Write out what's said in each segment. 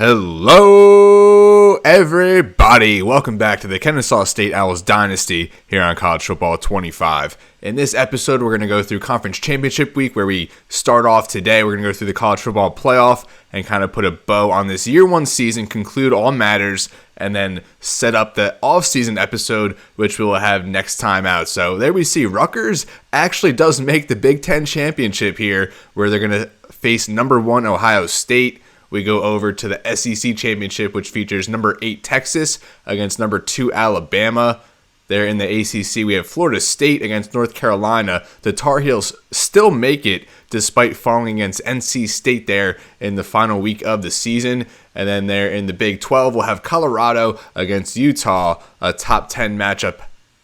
Hello, everybody. Welcome back to the Kennesaw State Owls Dynasty here on College Football 25. In this episode, we're going to go through Conference Championship Week, where we start off today. We're going to go through the College Football Playoff and kind of put a bow on this Year 1 season, conclude all matters, and then set up the off-season episode, which we'll have next time out. So there we see Rutgers actually does make the Big Ten Championship here, where they're going to face number 1 Ohio State. We go over to the SEC Championship, which features number 8 Texas against number 2 Alabama. There in the ACC, we have Florida State against North Carolina. The Tar Heels still make it despite falling against NC State there in the final week of the season. And then there in the Big 12, we'll have Colorado against Utah, a top 10 matchup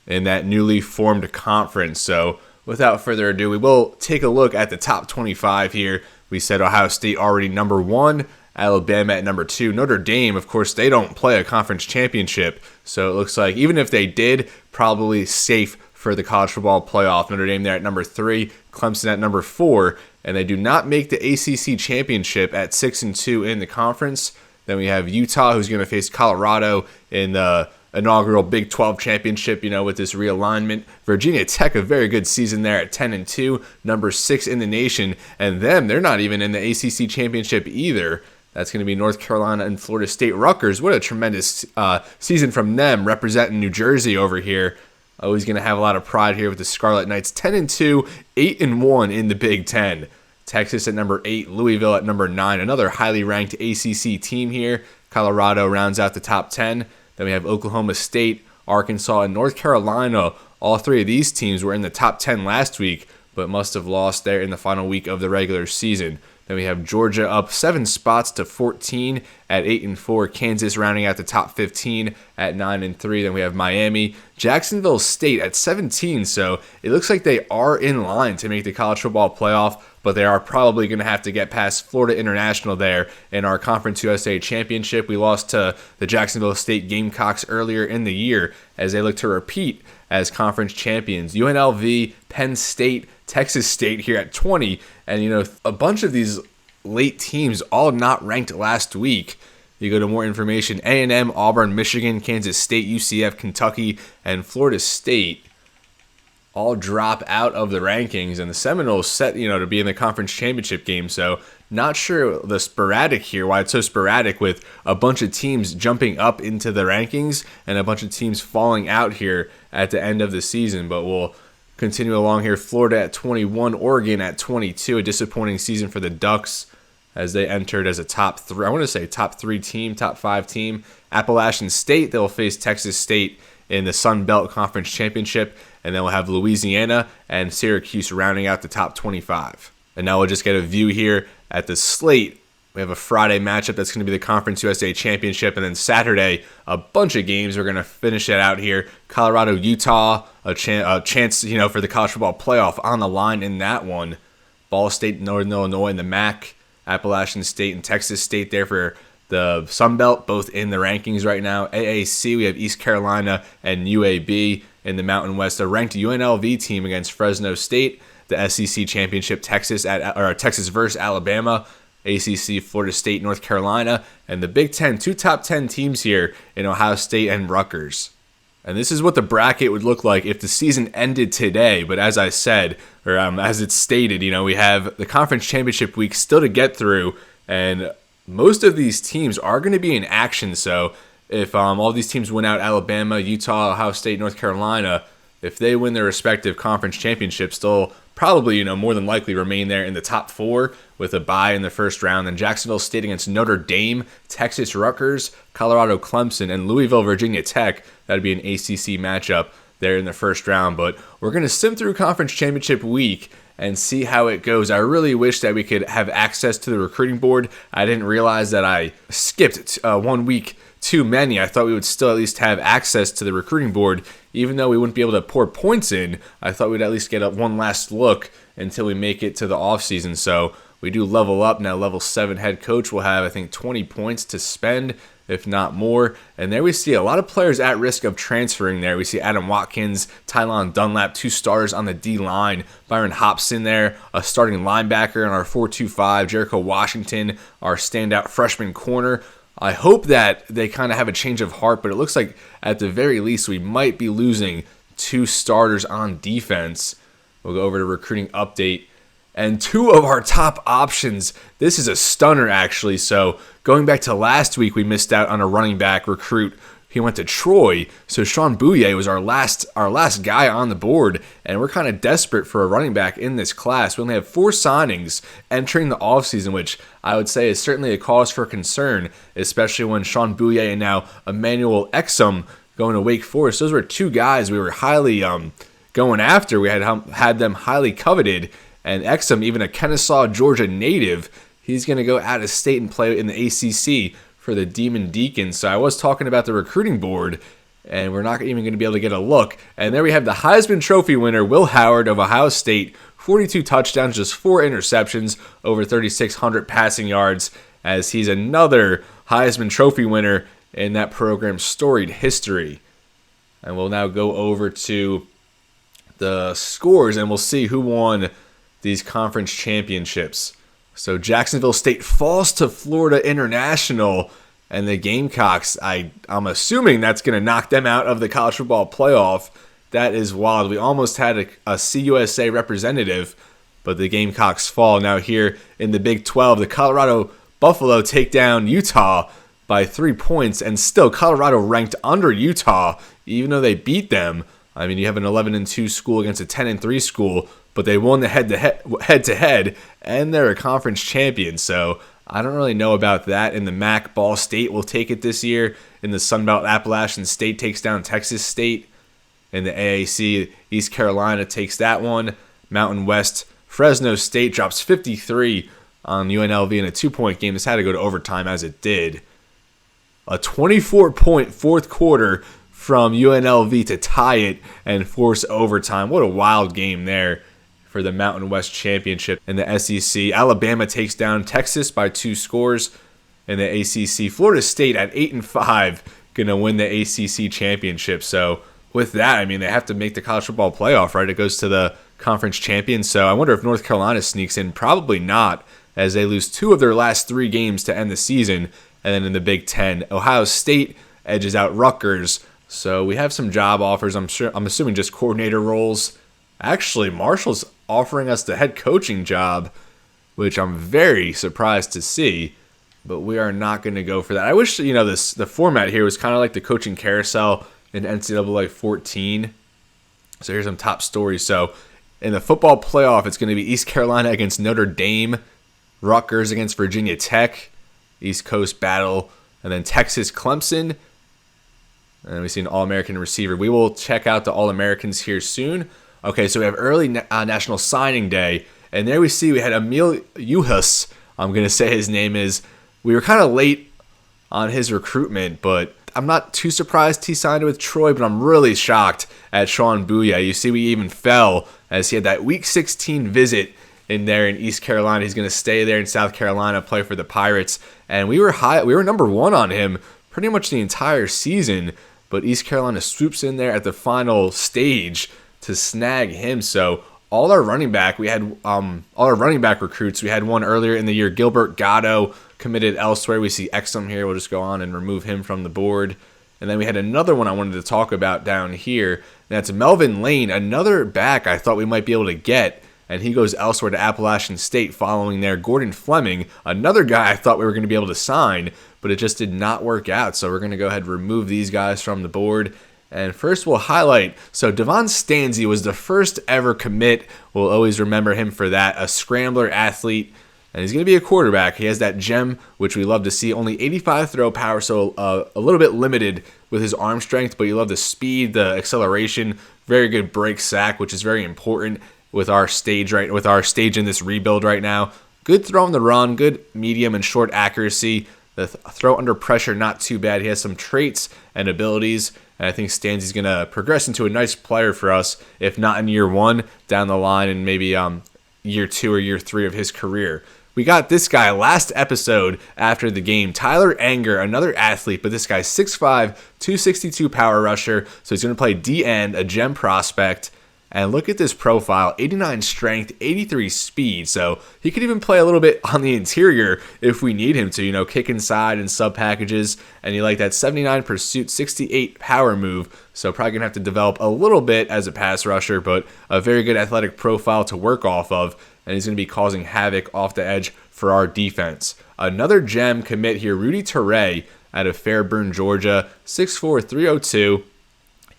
in that newly formed conference. So without further ado, we will take a look at the top 25 here. We said Ohio State already number 1, Alabama at number 2. Notre Dame, of course, they don't play a conference championship, so it looks like even if they did, probably safe for the college football playoff. Notre Dame there at number 3, Clemson at number 4, and they do not make the ACC championship at 6-2 in the conference. Then we have Utah, who's going to face Colorado in the inaugural Big 12 championship, with this realignment. Virginia Tech, a very good season there at 10-2, number 6 in the nation, and they're not even in the ACC championship either. That's going to be North Carolina and Florida State. Rutgers, what a tremendous season from them, representing New Jersey over here. Always going to have a lot of pride here with the Scarlet Knights. 10-2, 8-1 in the Big Ten. Texas at number 8, Louisville at number 9. Another highly ranked ACC team here. Colorado rounds out the top 10. Then we have Oklahoma State, Arkansas, and North Carolina. All three of these teams were in the top 10 last week, but must have lost there in the final week of the regular season. Then we have Georgia up 7 spots to 14 at 8-4. Kansas rounding out the top 15 at 9-3. Then we have Miami, Jacksonville State at 17. So it looks like they are in line to make the college football playoff, but they are probably going to have to get past Florida International there in our Conference USA Championship. We lost to the Jacksonville State Gamecocks earlier in the year as they look to repeat as conference champions. UNLV, Penn State, Texas State here at 20, and a bunch of these late teams all not ranked last week. You go to more information, A&M, Auburn, Michigan, Kansas State, UCF, Kentucky, and Florida State all drop out of the rankings, and the Seminoles set to be in the conference championship game. So not sure the sporadic here, why it's so sporadic with a bunch of teams jumping up into the rankings and a bunch of teams falling out here at the end of the season, but we'll continue along here. Florida at 21, Oregon at 22. A disappointing season for the Ducks as they entered as a top 3 team, top 5 team. Appalachian State, they'll face Texas State in the Sun Belt Conference Championship. And then we'll have Louisiana and Syracuse rounding out the top 25. And now we'll just get a view here at the slate. We have a Friday matchup that's going to be the Conference USA Championship. And then Saturday, a bunch of games. We're going to finish it out here. Colorado, Utah, a chance, for the college football playoff on the line in that one. Ball State, Northern Illinois, and the MAC. Appalachian State and Texas State there for the Sun Belt, both in the rankings right now. AAC, we have East Carolina and UAB in the Mountain West. A ranked UNLV team against Fresno State. The SEC Championship, Texas versus Alabama. ACC, Florida State, North Carolina, and the Big Ten, 2 top 10 teams here in Ohio State and Rutgers. And this is what the bracket would look like if the season ended today. But as I said, or as it's stated, we have the Conference Championship week still to get through, and most of these teams are going to be in action. So if all these teams win out, Alabama, Utah, Ohio State, North Carolina, if they win their respective conference championships, they'll probably, more than likely remain there in the top 4 with a bye in the first round. Then Jacksonville State against Notre Dame, Texas Rutgers, Colorado Clemson, and Louisville Virginia Tech. That'd be an ACC matchup there in the first round. But we're going to sim through Conference Championship week and see how it goes. I really wish that we could have access to the recruiting board. I didn't realize that I skipped 1 week too many. I thought we would still at least have access to the recruiting board, even though we wouldn't be able to pour points in. I thought we'd at least get one last look until we make it to the offseason. So we do level up now. Level 7 head coach will have, I think, 20 points to spend, if not more. And there we see a lot of players at risk of transferring there. We see Adam Watkins, Tylon Dunlap, 2 stars on the D-line. Byron Hobson there, a starting linebacker in our 4-2-5. Jericho Washington, our standout freshman corner. I hope that they kind of have a change of heart, but it looks like at the very least we might be losing 2 starters on defense. We'll go over to recruiting update. And 2 of our top options, this is a stunner actually. So going back to last week, we missed out on a running back recruit. He went to Troy, so Sean Bouye was our last guy on the board, and we're kind of desperate for a running back in this class. We only have 4 signings entering the offseason, which I would say is certainly a cause for concern, especially when Sean Bouye and now Emmanuel Exum going to Wake Forest. Those were 2 guys we were highly going after. We had them highly coveted, and Exum, even a Kennesaw, Georgia native, he's going to go out of state and play in the ACC for the Demon Deacons. So I was talking about the recruiting board, and we're not even going to be able to get a look. And there we have the Heisman Trophy winner, Will Howard of Ohio State, 42 touchdowns, just 4 interceptions, over 3,600 passing yards, as he's another Heisman Trophy winner in that program's storied history. And we'll now go over to the scores, and we'll see who won these conference championships. So Jacksonville State falls to Florida International, and the Gamecocks, I'm assuming that's going to knock them out of the college football playoff. That is wild. We almost had a CUSA representative, but the Gamecocks fall. Now here in the Big 12, the Colorado Buffalo take down Utah by 3 points, and still Colorado ranked under Utah, even though they beat them. I mean, you have an 11-2 school against a 10-3 school, but they won the head-to-head, and they're a conference champion. So I don't really know about that. In the MAC, Ball State will take it this year. In the Sun Belt, Appalachian State takes down Texas State. In the AAC, East Carolina takes that one. Mountain West, Fresno State drops 53 on UNLV in a 2-point game. This had to go to overtime, as it did. A 24-point fourth quarter from UNLV to tie it and force overtime. What a wild game there for the Mountain West Championship in the SEC. Alabama takes down Texas by 2 scores in the ACC. Florida State at 8-5 going to win the ACC championship. So with that, I mean, they have to make the college football playoff, right? It goes to the conference champions. So I wonder if North Carolina sneaks in. Probably not, as they lose 2 of their last 3 games to end the season. And then in the Big Ten, Ohio State edges out Rutgers. So we have some job offers. I'm assuming just coordinator roles. Actually, Marshall's offering us the head coaching job, which I'm very surprised to see, but we are not going to go for that. I wish, the format here was kind of like the coaching carousel in NCAA 14. So here's some top stories. So in the football playoff, it's going to be East Carolina against Notre Dame, Rutgers against Virginia Tech, East Coast battle, and then Texas Clemson. And we see an All-American receiver. We will check out the All-Americans here soon. Okay, so we have early National Signing Day, and there we see we had Emil Uhas. I'm going to say his name is. We were kind of late on his recruitment, but I'm not too surprised he signed with Troy, but I'm really shocked at Sean Bouye. You see we even fell as he had that Week 16 visit in there in East Carolina. He's going to stay there in South Carolina, play for the Pirates, and we were number 1 on him pretty much the entire season, but East Carolina swoops in there at the final stage to snag him. So all our running back recruits, we had one earlier in the year, Gilbert Gatto, committed elsewhere. We see Exum here. We'll just go on and remove him from the board. And then we had another one I wanted to talk about down here. And that's Melvin Lane, another back I thought we might be able to get, and he goes elsewhere to Appalachian State following there. Gordon Fleming, another guy I thought we were going to be able to sign, but it just did not work out. So we're going to go ahead and remove these guys from the board. And first we'll highlight, so Devon Stanzi was the first ever commit. We'll always remember him for that. A scrambler athlete, and he's going to be a quarterback. He has that gem, which we love to see. Only 85 throw power, so a little bit limited with his arm strength, but you love the speed, the acceleration, very good break sack, which is very important with our stage in this rebuild right now. Good throw on the run, good medium and short accuracy. The throw under pressure, not too bad. He has some traits and abilities, and I think Stanzi's going to progress into a nice player for us, if not in year 1, down the line, and maybe year 2 or year 3 of his career. We got this guy last episode after the game, Tyler Anger, another athlete, but this guy's 6'5", 262 power rusher, so he's going to play D-end, a gem prospect, And look at this profile, 89 strength, 83 speed. So he could even play a little bit on the interior if we need him to, kick inside and sub packages. And you like that 79 pursuit, 68 power move. So probably going to have to develop a little bit as a pass rusher, but a very good athletic profile to work off of. And he's going to be causing havoc off the edge for our defense. Another gem commit here, Rudy Teray out of Fairburn, Georgia, 6'4", 302,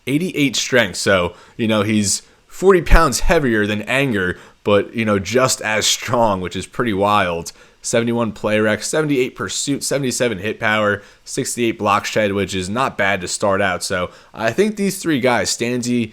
88 strength. So, he's 40 pounds heavier than Anger, but, just as strong, which is pretty wild. 71 play rec, 78 pursuit, 77 hit power, 68 block shed, which is not bad to start out. So I think these three guys, Stanzi,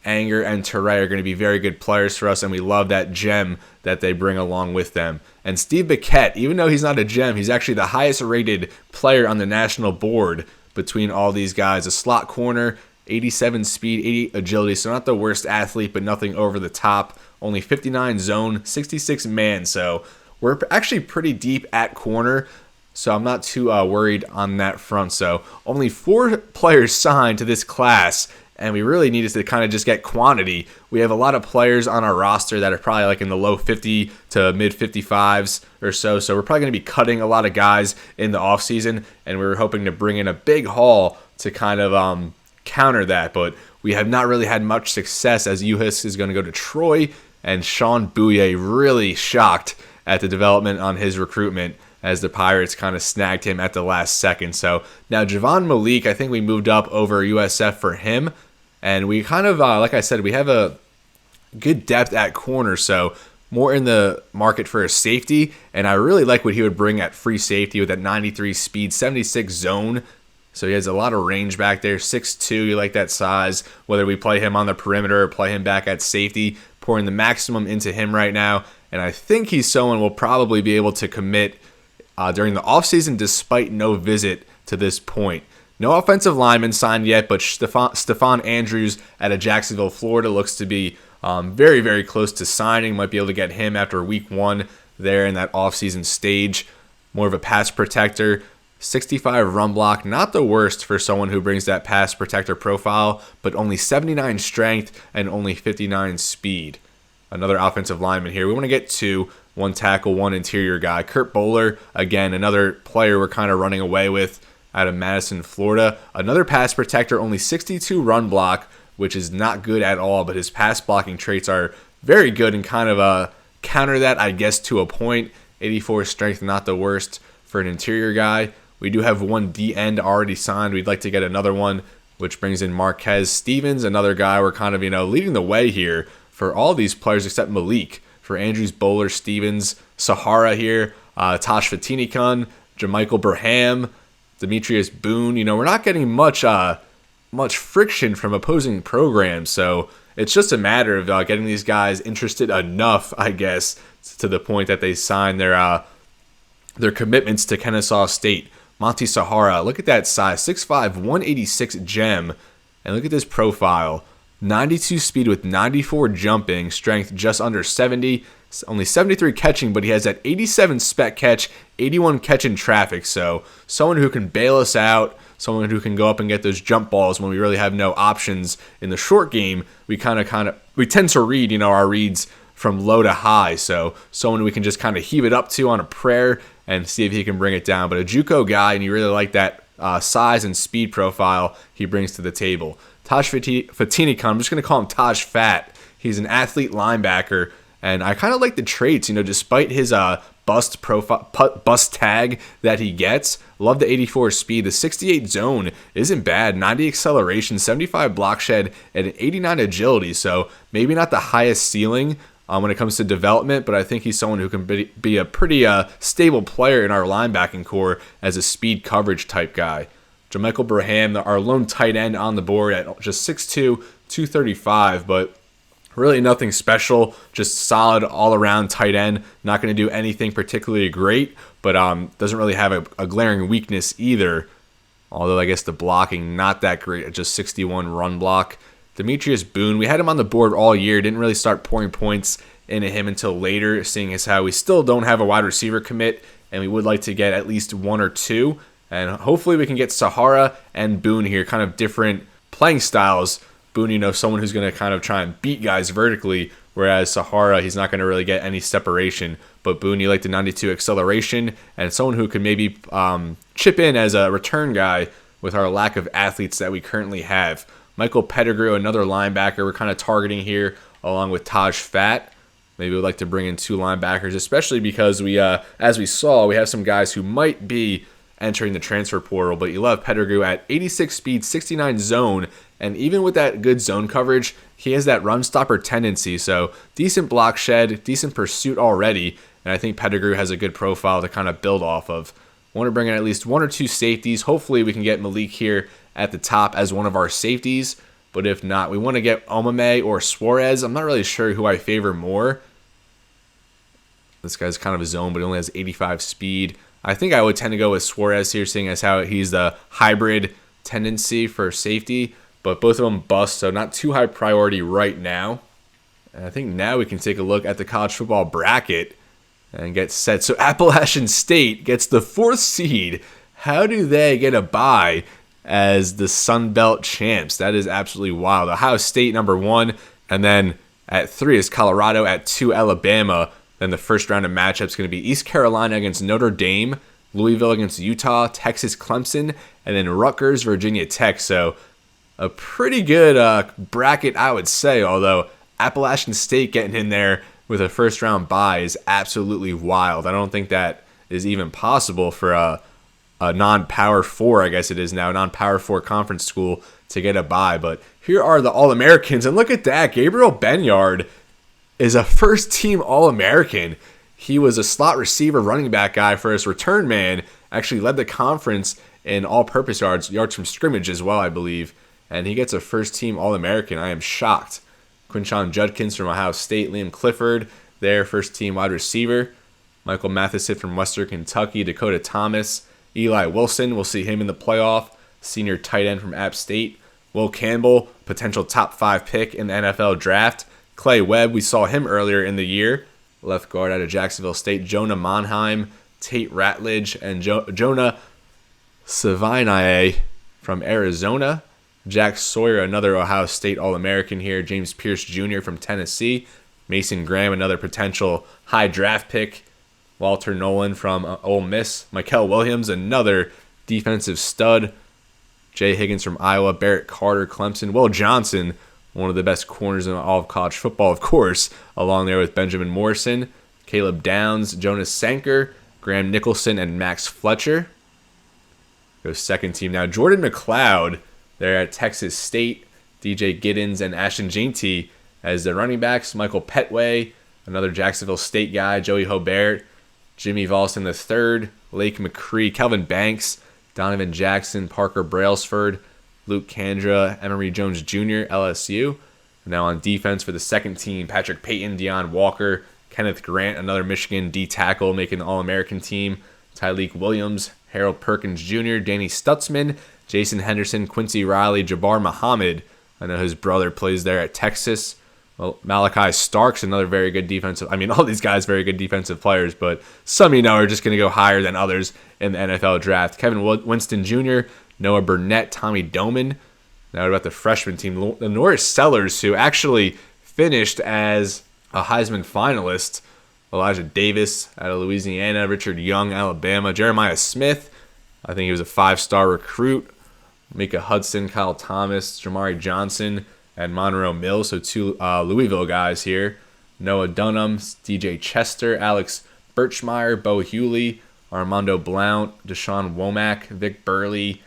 Anger, and Teray, are going to be very good players for us, and we love that gem that they bring along with them. And Steve Biquette, even though he's not a gem, he's actually the highest rated player on the national board between all these guys. A slot corner, 87 speed, 88 agility, so not the worst athlete, but nothing over the top. Only 59 zone, 66 man, so we're actually pretty deep at corner, so I'm not too worried on that front. So only 4 players signed to this class, and we really needed to kind of just get quantity. We have a lot of players on our roster that are probably like in the low 50 to mid 55s or so we're probably going to be cutting a lot of guys in the offseason, and we were hoping to bring in a big haul to kind of counter that, but we have not really had much success, as Uhis is going to go to Troy, and Sean Bouye really shocked at the development on his recruitment as the Pirates kind of snagged him at the last second. So now Javon Malik, I think we moved up over USF for him, and we kind of, like I said, we have a good depth at corner, so more in the market for a safety, and I really like what he would bring at free safety with that 93 speed, 76 zone. So he has a lot of range back there, 6'2", you like that size. Whether we play him on the perimeter or play him back at safety, pouring the maximum into him right now. And I think he's someone we'll probably be able to commit during the offseason despite no visit to this point. No offensive lineman signed yet, but Stephon Andrews out of Jacksonville, Florida looks to be very, very close to signing. Might be able to get him after week 1 there in that offseason stage. More of a pass protector. 65 run block, not the worst for someone who brings that pass protector profile, but only 79 strength and only 59 speed. Another offensive lineman here. We want to get 2, 1 tackle, 1 interior guy. Kurt Bowler, again, another player we're kind of running away with out of Madison, Florida. Another pass protector, only 62 run block, which is not good at all, but his pass blocking traits are very good and kind of counter that, I guess, to a point. 84 strength, not the worst for an interior guy. We do have 1 D-end already signed. We'd like to get another one, which brings in Marquez Stevens, another guy we're kind of, leading the way here for all these players except Malik. For Andrews, Bowler, Stevens, Sahara here, Tosh Fatinikun, Jamichael Braham, Demetrius Boone. We're not getting much friction from opposing programs, so it's just a matter of getting these guys interested enough, I guess, to the point that they sign their commitments to Kennesaw State. Monty Sahara, look at that size, 6'5", 186 gem, and look at this profile. 92 speed with 94 jumping, strength just under 70, only 73 catching, but he has that 87 spec catch, 81 catch in traffic, so someone who can bail us out, someone who can go up and get those jump balls when we really have no options in the short game. We tend to read, our reads from low to high, so someone we can just kind of heave it up to on a prayer and see if he can bring it down. But a JUCO guy, and you really like that size and speed profile he brings to the table. Tosh Fatinikun, I'm just going to call him Taj Fat. He's an athlete linebacker, and I kind of like the traits, despite his bust tag that he gets. Love the 84 speed. The 68 zone isn't bad. 90 acceleration, 75 block shed, and an 89 agility. So maybe not the highest ceiling when it comes to development, but I think he's someone who can be a pretty stable player in our linebacking core as a speed coverage type guy. Jamichael Braham, our lone tight end on the board at just 6'2", 235, but really nothing special, just solid all-around tight end. Not going to do anything particularly great, but doesn't really have a glaring weakness either, although I guess the blocking not that great at just 61 run block. Demetrius Boone, we had him on the board all year, didn't really start pouring points into him until later, seeing as how we still don't have a wide receiver commit, and we would like to get at least 1 or 2, and. And hopefully we can get Sahara and Boone here, kind of different playing styles, but I think we can get a lot of Boone, someone who's going to kind of try and beat guys vertically, whereas Sahara, he's not going to really get any separation. But Boone, you like the 92 acceleration, and someone who can maybe chip in as a return guy with our lack of athletes that we currently have. Michael Pettigrew, another linebacker we're kind of targeting here, along with Taj Fat. Maybe we'd like to bring in 2 linebackers, especially because we, as we saw, we have some guys who might be entering the transfer portal, but you love Pettigrew at 86 speed, 69 zone, and even with that good zone coverage, he has that run stopper tendency, so decent block shed, decent pursuit already, and I think Pettigrew has a good profile to kind of build off of. Want to bring in at least 1 or 2 safeties. Hopefully we can get Malik here at the top as one of our safeties, but if not, we want to get Omame or Suarez. I'm not really sure who I favor more. This guy's kind of a zone, but he only has 85 speed. I think I would tend to go with Suarez here, seeing as how he's the hybrid tendency for safety, but both of them bust, so not too high priority right now. And I think now we can take a look at the college football bracket and get set. So Appalachian State gets the 4th seed. How do they get a bye as the Sun Belt champs? That is absolutely wild. Ohio State number 1, and then at 3 is Colorado, at 2 Alabama. Then the first round of matchups is going to be East Carolina against Notre Dame, Louisville against Utah, Texas Clemson, and then Rutgers, Virginia Tech. So a pretty good bracket, I would say, although Appalachian State getting in there with a first round bye is absolutely wild. I don't think that is even possible for a non-Power 4, I guess it is now, non-Power 4 conference school to get a bye. But here are the All-Americans, and look at that. Gabriel Benyard is a first-team All-American. He was a slot receiver running back guy for his return man, actually led the conference in all-purpose yards from scrimmage as well, I believe, and he gets a first-team All-American. I am shocked. Quinshon Judkins from Ohio State, Liam Clifford, their first-team wide receiver, Michael Matheson from Western Kentucky, Dakota Thomas, Eli Wilson, we'll see him in the playoff, senior tight end from App State, Will Campbell, potential top 5 pick in the NFL draft, Clay Webb, we saw him earlier in the year, left guard out of Jacksonville State, Jonah Monheim, Tate Ratledge, and Jonah Savinae from Arizona, Jack Sawyer, another Ohio State All-American here, James Pierce Jr. from Tennessee, Mason Graham, another potential high draft pick, Walter Nolan from Ole Miss, Mikel Williams, another defensive stud, Jay Higgins from Iowa, Barrett Carter, Clemson, Will Johnson, one of the best corners in all of college football, of course, along there with Benjamin Morrison, Caleb Downs, Jonas Sanker, Graham Nicholson, and Max Fletcher. Goes second team now. Jordan McLeod, they're at Texas State, DJ Giddens, and Ashton Jeanty as the running backs, Michael Petway, another Jacksonville State guy, Joey Hobart, Jimmy Volson III, Lake McCree, Kelvin Banks, Donovan Jackson, Parker Brailsford, Luke Kandra, Emory Jones Jr., LSU. Now on defense for the second team, Patrick Payton, Deion Walker, Kenneth Grant, another Michigan D tackle making the All-American team, Tyleek Williams, Harold Perkins Jr., Danny Stutzman, Jason Henderson, Quincy Riley, Jabbar Muhammad. I know his brother plays there at Texas. Well, Malachi Starks, another very good defensive. I mean, all these guys very good defensive players, but some are just going to go higher than others in the NFL draft. Kevin Winston Jr., Noah Burnett, Tommy Doman. Now what about the freshman team? The Norris Sellers, who actually finished as a Heisman finalist. Elijah Davis out of Louisiana, Richard Young, Alabama, Jeremiah Smith, I think he was a 5-star recruit, Micah Hudson, Kyle Thomas, Jamari Johnson, and Monroe Mills, so 2 Louisville guys here. Noah Dunham, DJ Chester, Alex Birchmeyer, Bo Hewley, Armando Blount, Deshaun Womack, Vic Burley,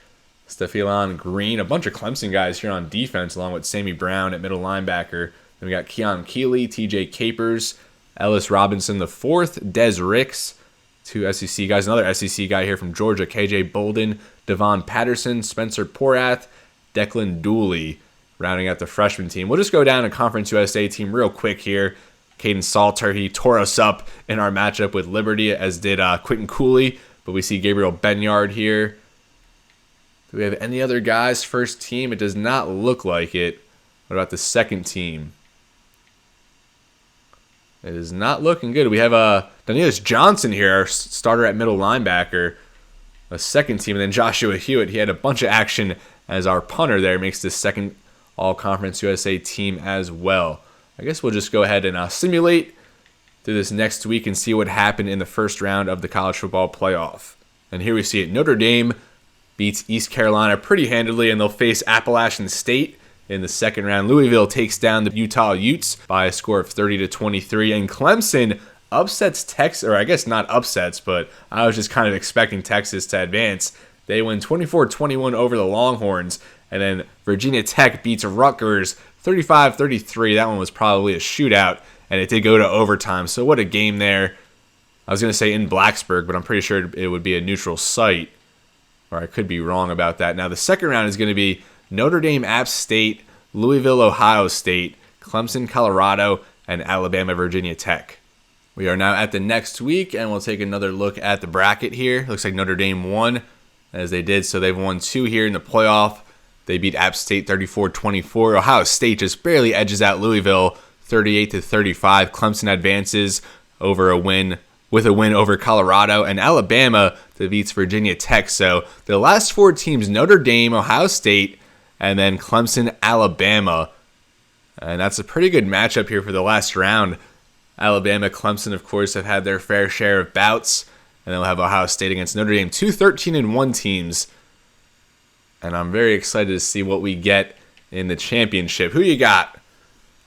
Stephelon Green, a bunch of Clemson guys here on defense, along with Sammy Brown at middle linebacker. Then we got Keon Keeley, TJ Capers, Ellis Robinson IV, Des Ricks, 2 SEC guys. Another SEC guy here from Georgia, KJ Bolden, Devon Patterson, Spencer Porath, Declan Dooley, rounding out the freshman team. We'll just go down to Conference USA team real quick here. Caden Salter, he tore us up in our matchup with Liberty, as did Quentin Cooley. But we see Gabriel Benyard here. Do we have any other guys? First team, it does not look like it. What about the second team? It is not looking good. We have Danielus Johnson here, our starter at middle linebacker. A second team, and then Joshua Hewitt. He had a bunch of action as our punter there. Makes this second All-Conference USA team as well. I guess we'll just go ahead and simulate through this next week and see what happened in the first round of the college football playoff. And here we see it. Notre Dame beats East Carolina pretty handily, and they'll face Appalachian State in the second round. Louisville takes down the Utah Utes by a score of 30-23, and Clemson upsets Texas, or I guess not upsets, but I was just kind of expecting Texas to advance. They win 24-21 over the Longhorns, and then Virginia Tech beats Rutgers 35-33. That one was probably a shootout, and it did go to overtime. So what a game there. I was going to say in Blacksburg, but I'm pretty sure it would be a neutral site, or I could be wrong about that. Now the second round is going to be Notre Dame App State, Louisville Ohio State, Clemson Colorado, and Alabama Virginia Tech. We are now at the next week, and we'll take another look at the bracket here. Looks like Notre Dame won, as they did, so they've won 2 here in the playoff. They beat App State 34-24. Ohio State just barely edges out Louisville 38-35. Clemson advances with a win over Colorado, and Alabama defeats Virginia Tech. So the last 4 teams, Notre Dame, Ohio State, and then Clemson, Alabama. And that's a pretty good matchup here for the last round. Alabama, Clemson, of course, have had their fair share of bouts. And then we'll have Ohio State against Notre Dame, 2 13-1 teams. And I'm very excited to see what we get in the championship. Who you got?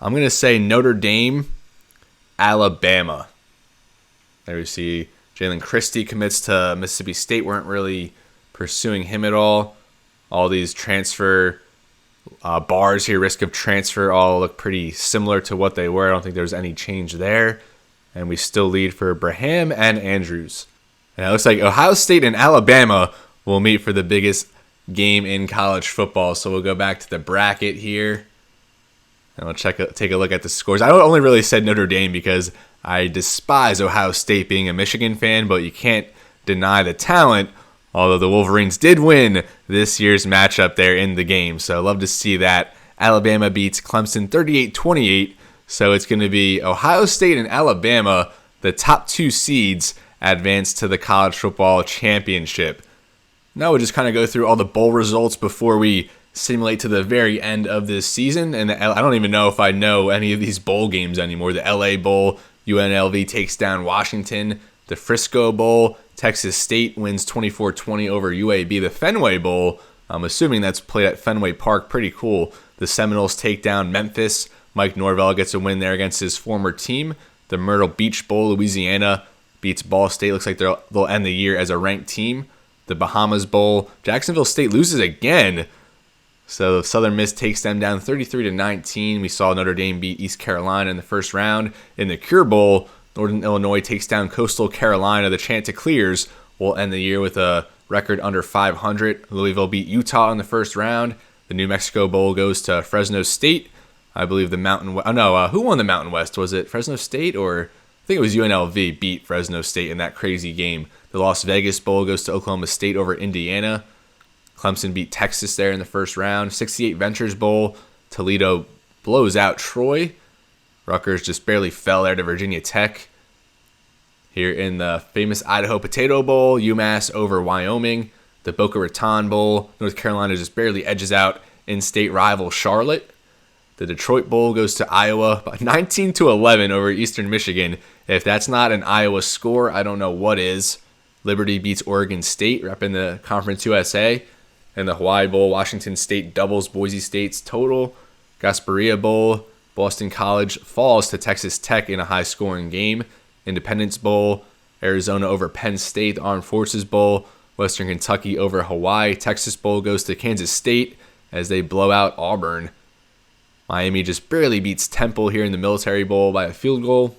I'm going to say Notre Dame, Alabama. There we see Jalen Christie commits to Mississippi State. Weren't really pursuing him at all. All these transfer bars here, risk of transfer, all look pretty similar to what they were. I don't think there's any change there. And we still lead for Braham and Andrews. And it looks like Ohio State and Alabama will meet for the biggest game in college football. So we'll go back to the bracket here. And we'll take a look at the scores. I only really said Notre Dame because I despise Ohio State being a Michigan fan, but you can't deny the talent. Although the Wolverines did win this year's matchup there in the game. So I love to see that. Alabama beats Clemson 38-28. So it's going to be Ohio State and Alabama, the top 2 seeds, advance to the college football championship. Now we'll just kind of go through all the bowl results before we simulate to the very end of this season. And I don't even know if I know any of these bowl games anymore. The LA Bowl, UNLV takes down Washington. The Frisco Bowl, Texas State wins 24-20 over UAB. The Fenway Bowl, I'm assuming that's played at Fenway Park. Pretty cool. The Seminoles take down Memphis. Mike Norvell gets a win there against his former team. The Myrtle Beach Bowl, Louisiana beats Ball State. Looks like they'll end the year as a ranked team. The Bahamas Bowl, Jacksonville State loses again. So Southern Miss takes them down 33-19. We saw Notre Dame beat East Carolina in the first round. In the Cure Bowl, Northern Illinois takes down Coastal Carolina. The Chanticleers will end the year with a record under 500. Louisville beat Utah in the first round. The New Mexico Bowl goes to Fresno State. I believe the Mountain West. Who won the Mountain West? Was it Fresno State or I think it was UNLV beat Fresno State in that crazy game. The Las Vegas Bowl goes to Oklahoma State over Indiana. Clemson beat Texas there in the first round. 68 Ventures Bowl, Toledo blows out Troy. Rutgers just barely fell there to Virginia Tech. Here in the famous Idaho Potato Bowl, UMass over Wyoming. The Boca Raton Bowl, North Carolina just barely edges out in-state rival Charlotte. The Detroit Bowl goes to Iowa by 19-11 over Eastern Michigan. If that's not an Iowa score, I don't know what is. Liberty beats Oregon State, repping the Conference USA. And the Hawaii Bowl, Washington State doubles Boise State's total. Gasparilla Bowl, Boston College falls to Texas Tech in a high-scoring game. Independence Bowl, Arizona over Penn State. The Armed Forces Bowl, Western Kentucky over Hawaii. Texas Bowl goes to Kansas State as they blow out Auburn. Miami just barely beats Temple here in the Military Bowl by a field goal.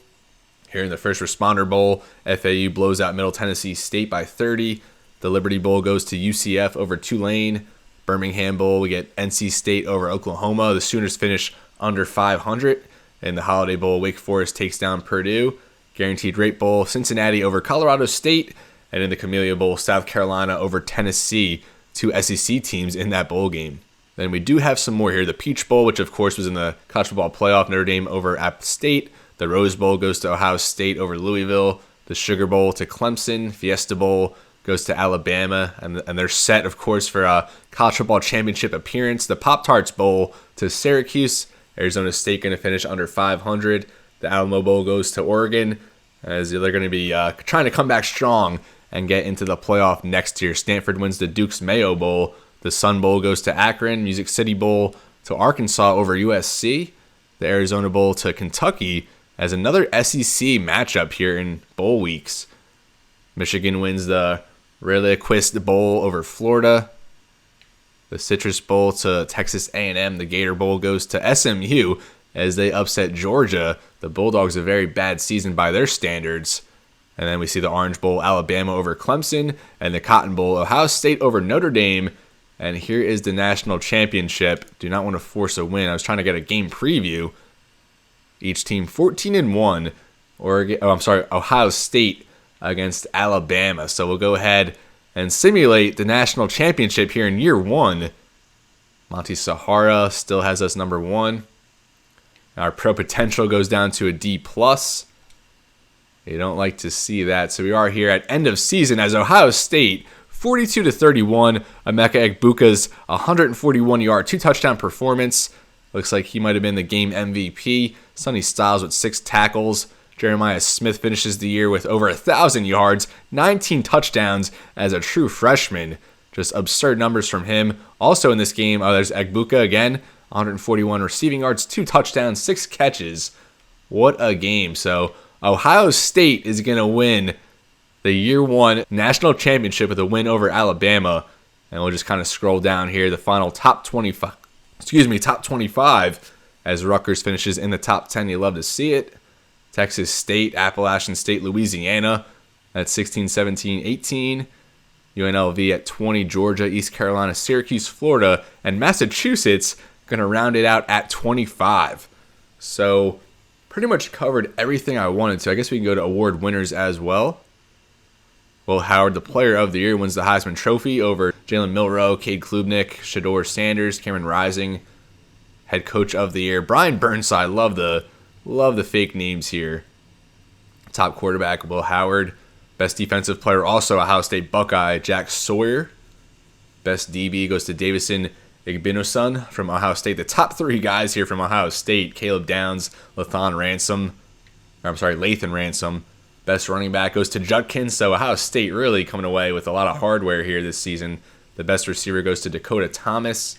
Here in the First Responder Bowl, FAU blows out Middle Tennessee State by 30. The Liberty Bowl goes to UCF over Tulane. Birmingham Bowl, we get NC State over Oklahoma. The Sooners finish under 500. In the Holiday Bowl, Wake Forest takes down Purdue. Guaranteed Rate Bowl, Cincinnati over Colorado State. And in the Camellia Bowl, South Carolina over Tennessee. 2 SEC teams in that bowl game. Then we do have some more here. The Peach Bowl, which of course was in the college football playoff, Notre Dame over App State. The Rose Bowl goes to Ohio State over Louisville. The Sugar Bowl to Clemson. Fiesta Bowl, goes to Alabama, and they're set, of course, for a college football championship appearance. The Pop-Tarts Bowl to Syracuse. Arizona State going to finish under 500. The Alamo Bowl goes to Oregon, as they're going to be trying to come back strong and get into the playoff next year. Stanford wins the Duke's Mayo Bowl. The Sun Bowl goes to Akron. Music City Bowl to Arkansas over USC. The Arizona Bowl to Kentucky as another SEC matchup here in bowl weeks. Michigan wins the Reliquist Bowl over Florida. The Citrus Bowl to Texas A&M. The Gator Bowl goes to SMU as they upset Georgia. The Bulldogs a very bad season by their standards. And then we see the Orange Bowl, Alabama over Clemson, and the Cotton Bowl, Ohio State over Notre Dame. And here is the national championship. Do not want to force a win. I was trying to get a game preview. Each team 14-1. Ohio State against Alabama. So we'll go ahead and simulate the national championship here in year one. Monty Sahara still has us number 1. Our pro potential goes down to a D+. You don't like to see that. So we are here at end of season as Ohio State 42-31. Emeka Egbuka's 141-yard, 2-touchdown performance. Looks like he might have been the game MVP. Sonny Styles with 6 tackles. Jeremiah Smith finishes the year with over 1,000 yards, 19 touchdowns as a true freshman. Just absurd numbers from him. Also in this game, there's Egbuka again. 141 receiving yards, 2 touchdowns, 6 catches. What a game. So Ohio State is going to win the year one national championship with a win over Alabama. And we'll just kind of scroll down here. The final top 25 as Rutgers finishes in the top 10. You love to see it. Texas State, Appalachian State, Louisiana at 16, 17, 18. UNLV at 20, Georgia, East Carolina, Syracuse, Florida, and Massachusetts going to round it out at 25. So pretty much covered everything I wanted to. I guess we can go to award winners as well. Will Howard, the player of the year, wins the Heisman Trophy over Jalen Milroe, Cade Klubnik, Shedeur Sanders, Cameron Rising. Head coach of the year, Brian Burnside. Love the fake names here. Top quarterback, Will Howard. Best defensive player, also a Ohio State Buckeye, Jack Sawyer. Best DB goes to Davison Igbinosun from Ohio State. The top 3 guys here from Ohio State, Caleb Downs, Lathan Ransom. Best running back goes to Judkins. So Ohio State really coming away with a lot of hardware here this season. The best receiver goes to Dakota Thomas.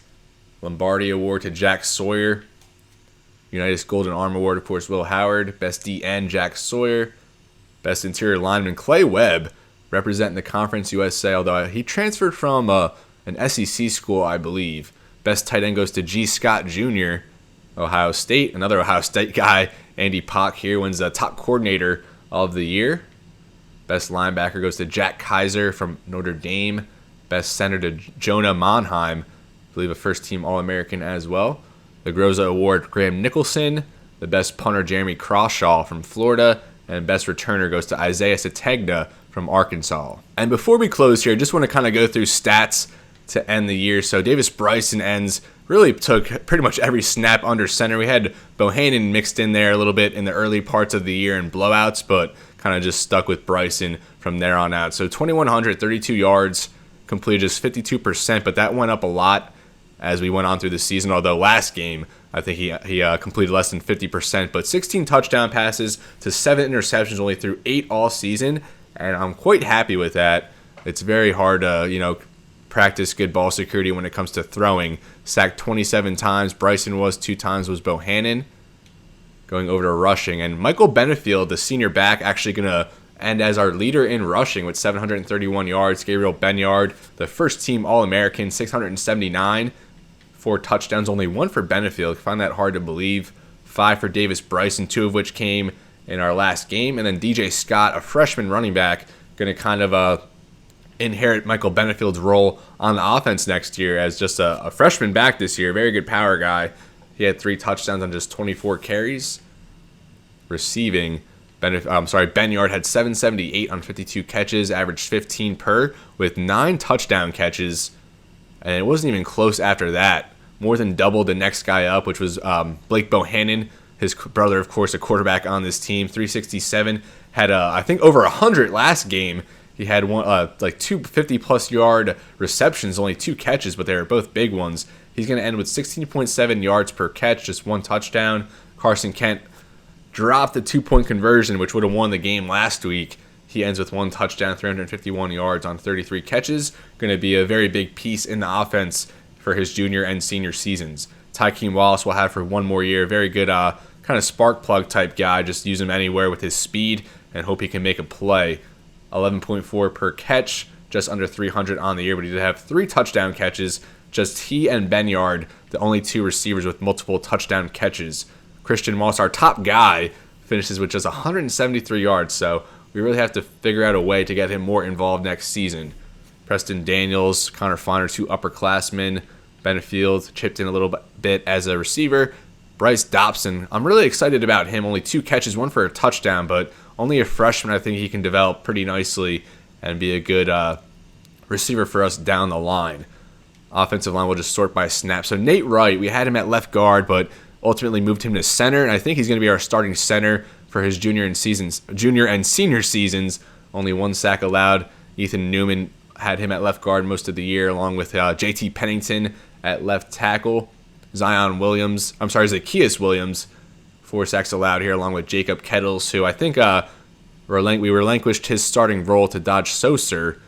Lombardi Award to Jack Sawyer. Unitas Golden Arm Award, of course, Will Howard. Best DN, Jack Sawyer. Best interior lineman, Clay Webb, representing the Conference USA, although he transferred from an SEC school, I believe. Best tight end goes to G. Scott Jr., Ohio State. Another Ohio State guy, Andy Pock here, wins the top coordinator of the year. Best linebacker goes to Jack Kaiser from Notre Dame. Best center to Jonah Monheim, I believe a first-team All-American as well. The Groza Award, Graham Nicholson. The best punter, Jeremy Crawshaw from Florida. And best returner goes to Isaiah Sategna from Arkansas. And before we close here, I just want to kind of go through stats to end the year. So Davis Bryson really took pretty much every snap under center. We had Bohannon mixed in there a little bit in the early parts of the year in blowouts, but kind of just stuck with Bryson from there on out. So 2,132 yards, completed just 52%, but that went up a lot as we went on through the season, although last game, I think he completed less than 50%, but 16 touchdown passes to 7 interceptions, only threw 8 all season, and I'm quite happy with that. It's very hard to, practice good ball security when it comes to throwing. Sacked 27 times, Bryson was 2 times, was Bohannon. Going over to rushing, and Michael Benefield, the senior back, actually going to end as our leader in rushing with 731 yards. Gabriel Benyard, the first-team All-American, 679. 4 touchdowns, only 1 for Benefield. I find that hard to believe. 5 for Davis Bryson, 2 of which came in our last game. And then DJ Scott, a freshman running back, going to kind of inherit Michael Benefield's role on the offense next year as just a freshman back this year. Very good power guy. He had 3 touchdowns on just 24 carries. Receiving, Benyard had 778 on 52 catches, averaged 15 per, with 9 touchdown catches. And it wasn't even close after that. More than double the next guy up, which was Blake Bohannon, his brother, of course, a quarterback on this team. 367, had, I think, over 100 last game He had like 250-plus yard receptions, only 2 catches, but they were both big ones. He's going to end with 16.7 yards per catch, just 1 touchdown. Carson Kent dropped the 2-point conversion, which would have won the game last week. He ends with 1 touchdown, 351 yards on 33 catches. Going to be a very big piece in the offense for his junior and senior seasons. Tykeem Wallace will have for 1 more year. Very good kind of spark plug type guy. Just use him anywhere with his speed and hope he can make a play. 11.4 per catch, just under 300 on the year, but he did have 3 touchdown catches. Just he and Benyard, the only 2 receivers with multiple touchdown catches. Christian Moss, our top guy, finishes with just 173 yards, so we really have to figure out a way to get him more involved next season. Preston Daniels, Connor Feiner, 2 upperclassmen. Benefield chipped in a little bit as a receiver. Bryce Dobson, I'm really excited about him. Only 2 catches, 1 for a touchdown, but only a freshman. I think he can develop pretty nicely and be a good receiver for us down the line. Offensive line will just sort by snap. So Nate Wright, we had him at left guard, but ultimately moved him to center, and I think he's going to be our starting center for his junior and senior seasons. Only 1 sack allowed. Ethan Newman had him at left guard most of the year, along with JT Pennington at left tackle. Zacchaeus Williams, 4 sacks allowed here, along with Jacob Kettles, who I think we relinquished his starting role to Dodge Soser.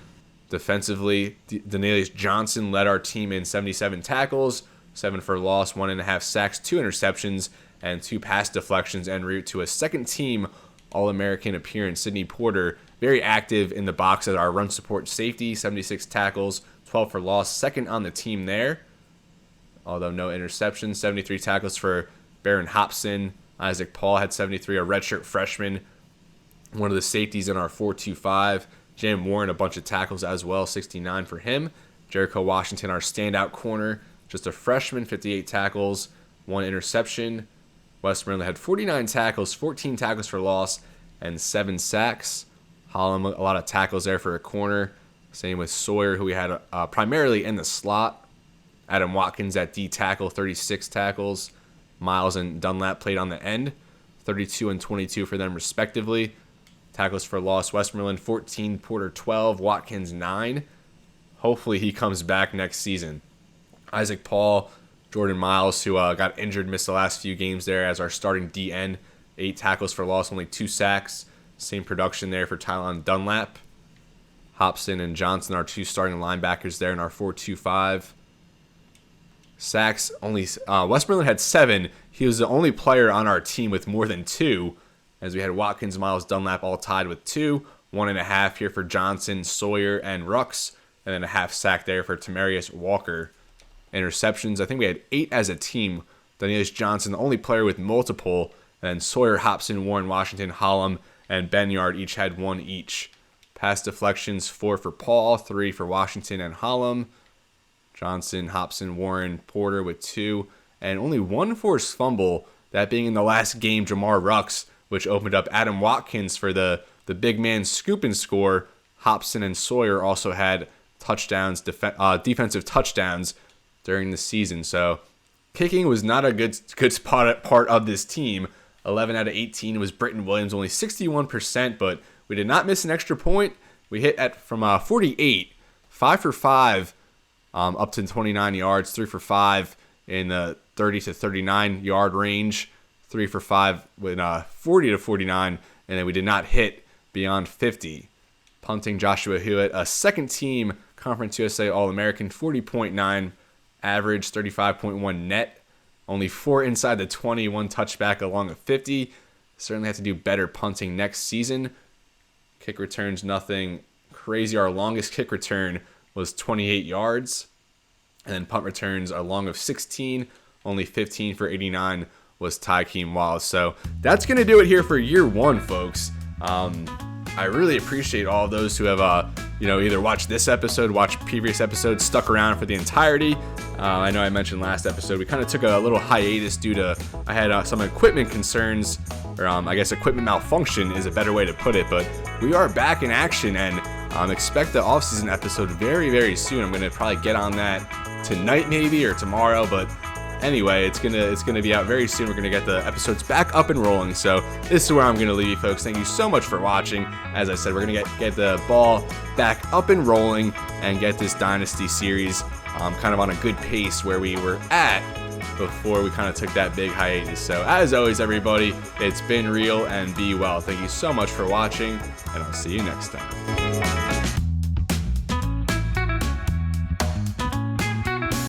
Defensively, Denalius Johnson led our team in 77 tackles, 7 for loss, 1.5 sacks, 2 interceptions, and 2 pass deflections en route to a second-team All-American appearance. Sidney Porter, very active in the box as our run support safety, 76 tackles, 12 for loss, second on the team there. Although no interceptions, 73 tackles for Baron Hobson. Isaac Paul had 73, a redshirt freshman, one of the safeties in our 4-2-5. Jam Warren, a bunch of tackles as well, 69 for him. Jericho Washington, our standout corner, just a freshman, 58 tackles, 1 interception. Westmoreland had 49 tackles, 14 tackles for loss, and 7 sacks. Hollum, a lot of tackles there for a corner. Same with Sawyer, who we had primarily in the slot. Adam Watkins at D tackle, 36 tackles. Miles and Dunlap played on the end, 32 and 22 for them respectively. Tackles for loss, Westmoreland 14, Porter 12, Watkins 9. Hopefully he comes back next season. Isaac Paul, Jordan Miles, who got injured, missed the last few games there as our starting DN. 8 tackles for loss, only 2 sacks. Same production there for Tylon Dunlap. Hobson and Johnson, our 2 starting linebackers there in our 4-2-5. Sacks, only Westmoreland had 7. He was the only player on our team with more than 2, as we had Watkins, Miles, Dunlap all tied with 2. 1.5 here for Johnson, Sawyer, and Rux, and then a half sack there for Tamarius Walker. Interceptions, I think we had 8 as a team. Denalius Johnson, the only player with multiple, and then Sawyer, Hobson, Warren, Washington, Hollum, and Benyard each had 1 each. Pass deflections, 4 for Paul, 3 for Washington and Hollum. Johnson, Hobson, Warren, Porter with 2, and only 1 forced fumble, that being in the last game, Jamar Rux, which opened up Adam Watkins for the big man scoop and score. Hobson and Sawyer also had touchdowns, defensive touchdowns during the season. So kicking was not a good part of this team. 11 out of 18 was Britton Williams, only 61%, but we did not miss an extra point. We hit from 48, 5 for 5, up to 29 yards, 3 for 5 in the 30 to 39 yard range, 3 for 5 with 40 to 49, and then we did not hit beyond 50. Punting, Joshua Hewitt, a second-team Conference USA All-American, 40.9 average, 35.1 net, only 4 inside the 20, 1 touchback along a 50. Certainly have to do better punting next season. Kick returns, nothing crazy. Our longest kick return was 28 yards. And then punt returns, a long of 16, only 15 for 89 was Tykeem Wallace. So that's going to do it here for year 1, folks. I really appreciate all of those who have, either watched this episode, watched previous episodes, stuck around for the entirety. I know I mentioned last episode, we kind of took a little hiatus due to, I had some equipment concerns, or I guess equipment malfunction is a better way to put it, but we are back in action, and expect the offseason episode very, very soon. I'm going to probably get on that tonight maybe, or tomorrow, but anyway, it's gonna be out very soon. We're gonna get the episodes back up and rolling. So this is where I'm gonna leave you, folks. Thank you so much for watching. As I said, we're gonna get the ball back up and rolling and get this Dynasty series kind of on a good pace where we were at before we kind of took that big hiatus. So as always, everybody, it's been real and be well. Thank you so much for watching, and I'll see you next time.